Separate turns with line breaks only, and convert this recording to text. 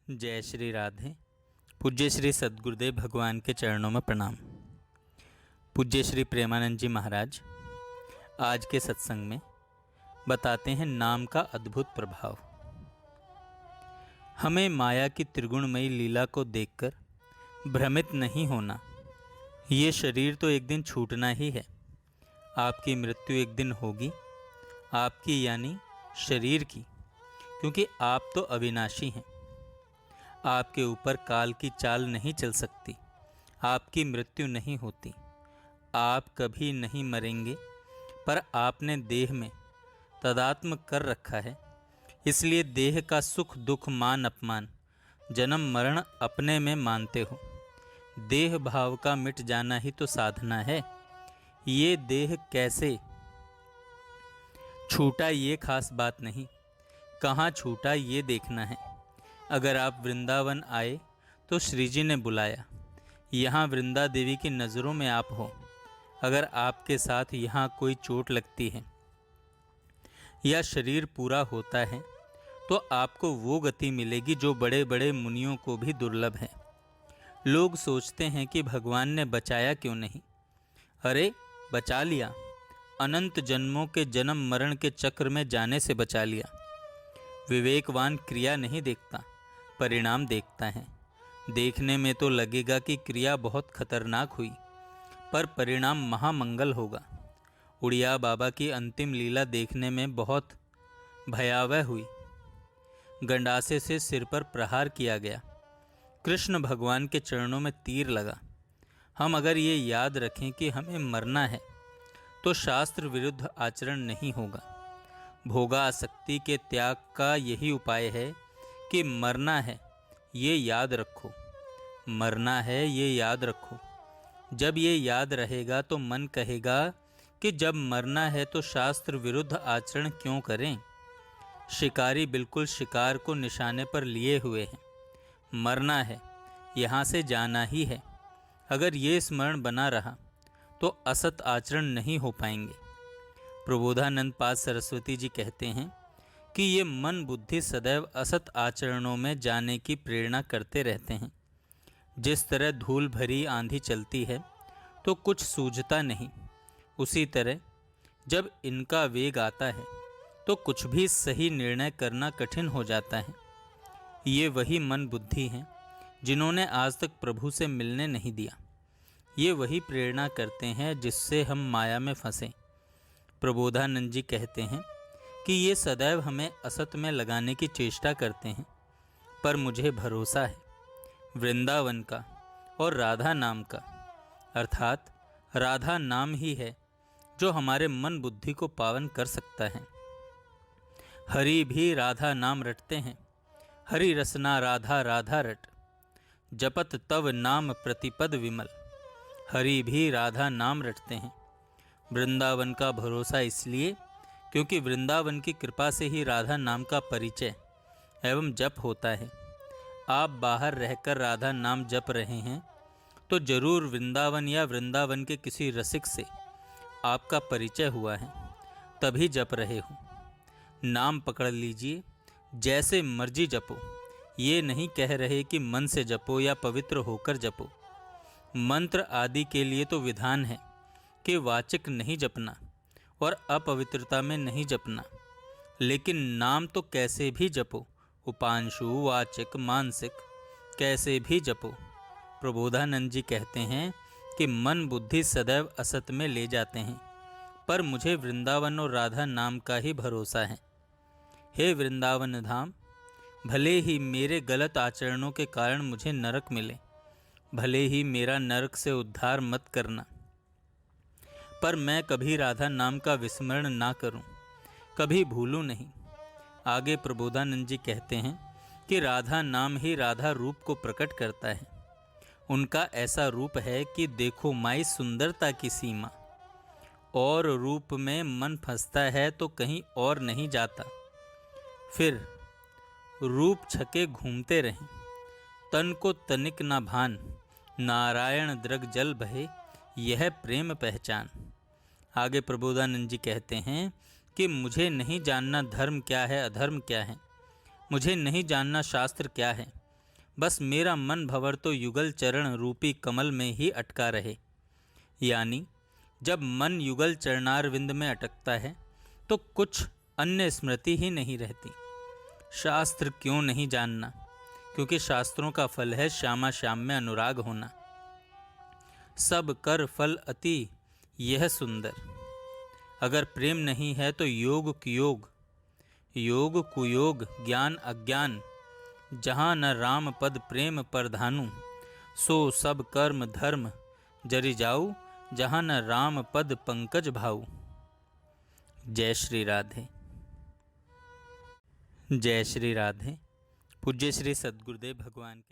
जय श्री राधे। पूज्य श्री सद्गुरुदेव भगवान के चरणों में प्रणाम। पूज्य श्री प्रेमानंद जी महाराज आज के सत्संग में बताते हैं नाम का अद्भुत प्रभाव। हमें माया की त्रिगुणमयी लीला को देखकर भ्रमित नहीं होना। ये शरीर तो एक दिन छूटना ही है। आपकी मृत्यु एक दिन होगी, आपकी यानी शरीर की, क्योंकि आप तो अविनाशी हैं। आपके ऊपर काल की चाल नहीं चल सकती। आपकी मृत्यु नहीं होती। आप कभी नहीं मरेंगे, पर आपने देह में तदात्म कर रखा है। इसलिए देह का सुख दुख मान अपमान जन्म मरण अपने में मानते हो। देह भाव का मिट जाना ही तो साधना है। ये देह कैसे छूटा ये खास बात नहीं, कहाँ छूटा ये देखना है। अगर आप वृंदावन आए तो श्री जी ने बुलाया। यहाँ वृंदा देवी की नज़रों में आप हो। अगर आपके साथ यहाँ कोई चोट लगती है या शरीर पूरा होता है तो आपको वो गति मिलेगी जो बड़े बड़े मुनियों को भी दुर्लभ है। लोग सोचते हैं कि भगवान ने बचाया क्यों नहीं। अरे बचा लिया, अनंत जन्मों के जन्म मरण के चक्र में जाने से बचा लिया। विवेकवान क्रिया नहीं देखता, परिणाम देखता है। देखने में तो लगेगा कि क्रिया बहुत खतरनाक हुई, पर परिणाम महामंगल होगा। उड़िया बाबा की अंतिम लीला देखने में बहुत भयावह हुई। गंडासे से सिर पर प्रहार किया गया। कृष्ण भगवान के चरणों में तीर लगा। हम अगर ये याद रखें कि हमें मरना है तो शास्त्र विरुद्ध आचरण नहीं होगा। भोगासक्ति के त्याग का यही उपाय है कि मरना है ये याद रखो, मरना है ये याद रखो। जब ये याद रहेगा तो मन कहेगा कि जब मरना है तो शास्त्र विरुद्ध आचरण क्यों करें। शिकारी बिल्कुल शिकार को निशाने पर लिए हुए हैं। मरना है, यहाँ से जाना ही है। अगर ये स्मरण बना रहा तो असत आचरण नहीं हो पाएंगे। प्रबोधानंद पाद सरस्वती जी कहते हैं कि ये मन बुद्धि सदैव असत आचरणों में जाने की प्रेरणा करते रहते हैं। जिस तरह धूल भरी आंधी चलती है तो कुछ सूझता नहीं, उसी तरह जब इनका वेग आता है तो कुछ भी सही निर्णय करना कठिन हो जाता है। ये वही मन बुद्धि हैं जिन्होंने आज तक प्रभु से मिलने नहीं दिया। ये वही प्रेरणा करते हैं जिससे हम माया में फंसे। प्रबोधानंद जी कहते हैं कि ये सदैव हमें असत में लगाने की चेष्टा करते हैं, पर मुझे भरोसा है वृंदावन का और राधा नाम का। अर्थात राधा नाम ही है जो हमारे मन बुद्धि को पावन कर सकता है। हरि भी राधा नाम रटते हैं। हरि रसना राधा राधा रट, जपत तव नाम प्रतिपद विमल। हरि भी राधा नाम रटते हैं। वृंदावन का भरोसा इसलिए क्योंकि वृंदावन की कृपा से ही राधा नाम का परिचय एवं जप होता है। आप बाहर रहकर राधा नाम जप रहे हैं तो जरूर वृंदावन या वृंदावन के किसी रसिक से आपका परिचय हुआ है, तभी जप रहे हो। नाम पकड़ लीजिए, जैसे मर्जी जपो। ये नहीं कह रहे कि मन से जपो या पवित्र होकर जपो। मंत्र आदि के लिए तो विधान है कि वाचिक नहीं जपना और अपवित्रता में नहीं जपना, लेकिन नाम तो कैसे भी जपो, उपांशु वाचिक मानसिक कैसे भी जपो। प्रबोधानंद जी कहते हैं कि मन बुद्धि सदैव असत में ले जाते हैं, पर मुझे वृंदावन और राधा नाम का ही भरोसा है। हे वृंदावन धाम, भले ही मेरे गलत आचरणों के कारण मुझे नरक मिले, भले ही मेरा नरक से उद्धार मत करना, पर मैं कभी राधा नाम का विस्मरण ना करूं, कभी भूलूं नहीं। आगे प्रबोधानंद जी कहते हैं कि राधा नाम ही राधा रूप को प्रकट करता है। उनका ऐसा रूप है कि देखो माई सुंदरता की सीमा। और रूप में मन फंसता है तो कहीं और नहीं जाता। फिर रूप छके घूमते रहें, तन को तनिक ना भान। नारायण द्रग जल बहे, यह प्रेम पहचान। आगे प्रबोधानंद जी कहते हैं कि मुझे नहीं जानना धर्म क्या है अधर्म क्या है, मुझे नहीं जानना शास्त्र क्या है, बस मेरा मन भंवर तो युगल चरण रूपी कमल में ही अटका रहे। यानी जब मन युगल चरणारविंद में अटकता है तो कुछ अन्य स्मृति ही नहीं रहती। शास्त्र क्यों नहीं जानना, क्योंकि शास्त्रों का फल है श्यामा श्याम में अनुराग होना। सब कर फल अति यह सुंदर। अगर प्रेम नहीं है तो योग कुयोग, योग कुयोग, ज्ञान अज्ञान, जहाँ न राम पद प्रेम परधानु, सो सब कर्म धर्म जरि जाऊ, जहाँ न राम पद पंकज भाऊ। जय श्री राधे। जय श्री राधे। पूज्य श्री सद्गुरुदेव भगवान के